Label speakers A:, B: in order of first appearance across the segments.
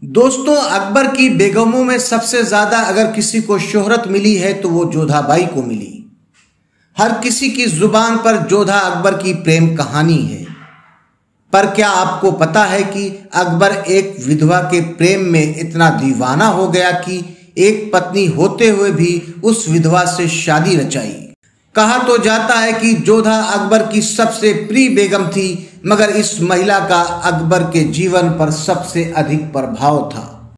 A: दोस्तों, अकबर की बेगमों में सबसे ज्यादा अगर किसी को शोहरत मिली है तो वो जोधाबाई को मिली। हर किसी की जुबान पर जोधा अकबर की प्रेम कहानी है। पर क्या आपको पता है कि अकबर एक विधवा के प्रेम में इतना दीवाना हो गया कि एक पत्नी होते हुए भी उस विधवा से शादी रचाई। कहा तो जाता है कि जोधा अकबर की सबसे प्रिय बेगम थी, मगर इस महिला का अकबर के जीवन पर सबसे अधिक प्रभाव था।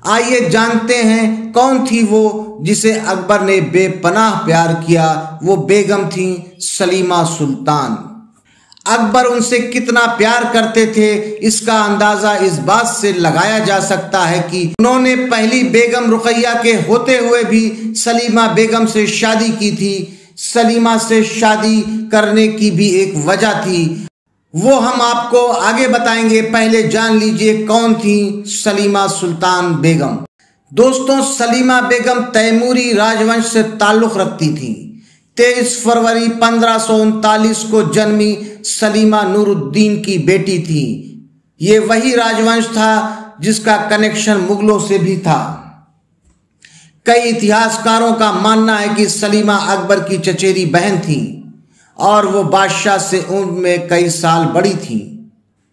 A: आइए जानते हैं कौन थी वो जिसे अकबर ने बेपनाह प्यार किया। वो बेगम थी सलीमा सुल्तान। अकबर उनसे कितना प्यार करते थे इसका अंदाजा इस बात से लगाया जा सकता है कि उन्होंने पहली बेगम रुकैया के होते हुए भी सलीमा बेगम से शादी की थी। सलीमा से शादी करने की भी एक वजह थी, वो हम आपको आगे बताएंगे। पहले जान लीजिए कौन थी सलीमा सुल्तान बेगम। दोस्तों, सलीमा बेगम तैमूरी राजवंश से ताल्लुक रखती थी। 23 फरवरी 1539 को जन्मी सलीमा नूरुद्दीन की बेटी थी। ये वही राजवंश था जिसका कनेक्शन मुगलों से भी था। कई इतिहासकारों का मानना है कि सलीमा अकबर की चचेरी बहन थी और वो बादशाह से उम्र में कई साल बड़ी थी।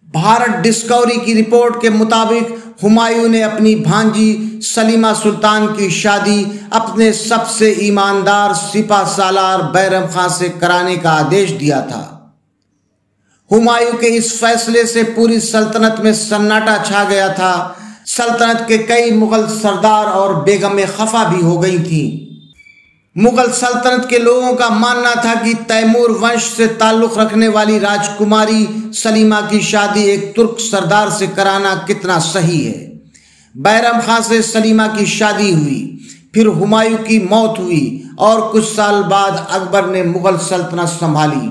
A: भारत डिस्कवरी की रिपोर्ट के मुताबिक हुमायूं ने अपनी भांजी सलीमा सुल्तान की शादी अपने सबसे ईमानदार सिपा सालार बैरम खां से कराने का आदेश दिया था। हुमायूं के इस फैसले से पूरी सल्तनत में सन्नाटा छा गया था। सल्तनत के कई मुगल सरदार और बेगमें खफा भी हो गई थीं। मुगल सल्तनत के लोगों का मानना था कि तैमूर वंश से ताल्लुक रखने वाली राजकुमारी सलीमा की शादी एक तुर्क सरदार से कराना कितना सही है। बैरम खां से सलीमा की शादी हुई, फिर हुमायूं की मौत हुई और कुछ साल बाद अकबर ने मुगल सल्तनत संभाली।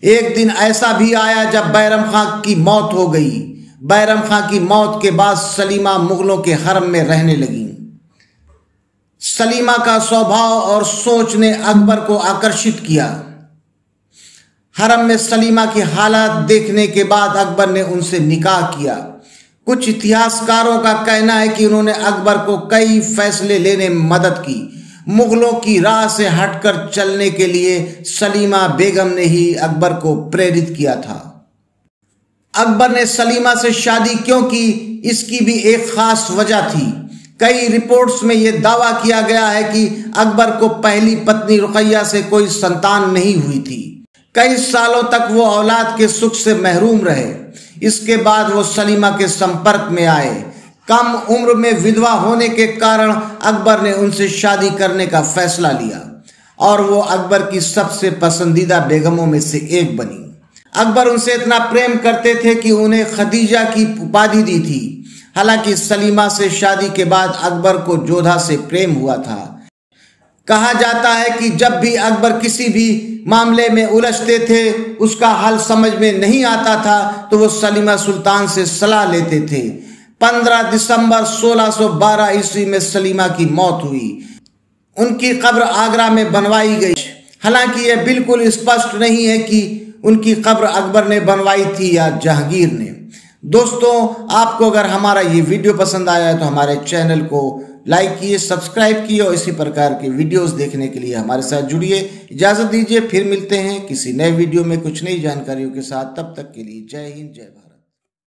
A: एक दिन ऐसा भी आया जब बैरम खां की मौत हो गई। बैरम खां की मौत के बाद सलीमा मुगलों के हरम में रहने लगी। सलीमा का स्वभाव और सोच ने अकबर को आकर्षित किया। हरम में सलीमा की हालत देखने के बाद अकबर ने उनसे निकाह किया। कुछ इतिहासकारों का कहना है कि उन्होंने अकबर को कई फैसले लेने में मदद की। मुगलों की राह से हटकर चलने के लिए सलीमा बेगम ने ही अकबर को प्रेरित किया था। अकबर ने सलीमा से शादी क्यों की, इसकी भी एक खास वजह थी। कई रिपोर्ट्स में यह दावा किया गया है कि अकबर को पहली पत्नी रुकैया से कोई संतान नहीं हुई थी। कई सालों तक वो औलाद के सुख से महरूम रहे। इसके बाद वो सलीमा के संपर्क में आए। कम उम्र में विधवा होने के कारण अकबर ने उनसे शादी करने का फैसला लिया और वो अकबर की सबसे पसंदीदा बेगमों में से एक बनी। अकबर उनसे इतना प्रेम करते थे कि उन्हें खदीजा की उपाधि दी थी। हालांकि सलीमा से शादी के बाद अकबर को जोधा से प्रेम हुआ था। कहा जाता है कि जब भी अकबर किसी भी मामले में उलझते थे, उसका हल समझ में नहीं आता था तो वो सलीमा सुल्तान से सलाह लेते थे। 15 दिसंबर 1612 ईस्वी में सलीमा की मौत हुई। उनकी कब्र आगरा में बनवाई गई। हालांकि यह बिल्कुल स्पष्ट नहीं है कि उनकी कब्र अकबर ने बनवाई थी या जहांगीर ने। दोस्तों, आपको अगर हमारा ये वीडियो पसंद आया है तो हमारे चैनल को लाइक कीजिए, सब्सक्राइब कीजिए और इसी प्रकार के वीडियोस देखने के लिए हमारे साथ जुड़िए। इजाजत दीजिए, फिर मिलते हैं किसी नए वीडियो में कुछ नई जानकारियों के साथ। तब तक के लिए जय हिंद, जय भारत।